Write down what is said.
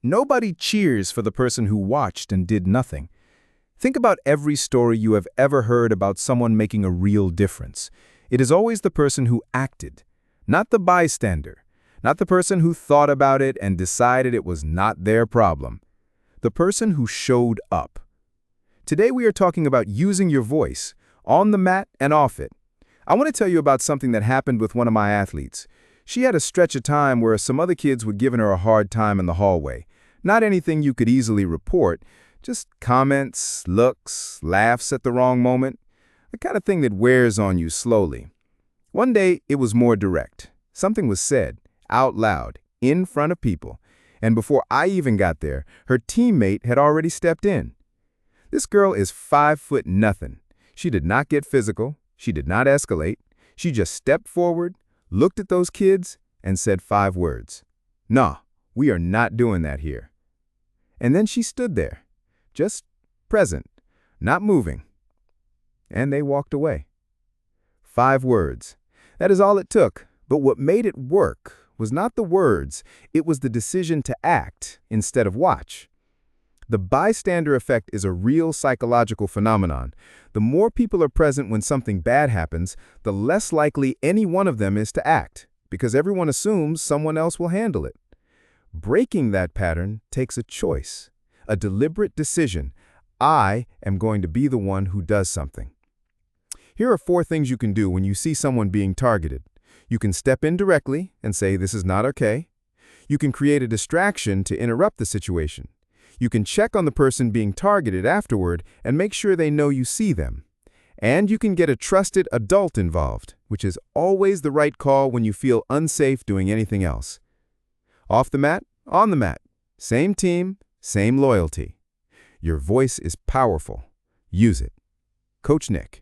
Nobody cheers for the person who watched and did nothing. Think about every story you have ever heard about someone making a real difference. It is always the person who acted, not the bystander, not the person who thought about it and decided it was not their problem. The person who showed up. Today we are talking about using your voice, on the mat and off it. I want to tell you about something that happened with one of my athletes. She had a stretch of time where some other kids were giving her a hard time in the hallway. Not anything you could easily report, just comments, looks, laughs at the wrong moment, the kind of thing that wears on you slowly. One day, it was more direct. Something was said, out loud, in front of people, and before I even got there, her teammate had already stepped in. This girl is 5'0". She did not get physical, she did not escalate, she just stepped forward, looked at those kids, and said 5 words. "Nah, we are not doing that here." And then she stood there, just present, not moving. And they walked away. 5 words. That is all it took, but what made it work was not the words, it was the decision to act instead of watch. The bystander effect is a real psychological phenomenon. The more people are present when something bad happens, the less likely any one of them is to act, because everyone assumes someone else will handle it. Breaking that pattern takes a choice, a deliberate decision. I am going to be the one who does something. Here are 4 things you can do when you see someone being targeted. You can step in directly and say, "This is not okay." You can create a distraction to interrupt the situation. You can check on the person being targeted afterward and make sure they know you see them. And you can get a trusted adult involved, which is always the right call when you feel unsafe doing anything else. Off the mat, on the mat. Same team, same loyalty. Your voice is powerful. Use it. Coach Nic.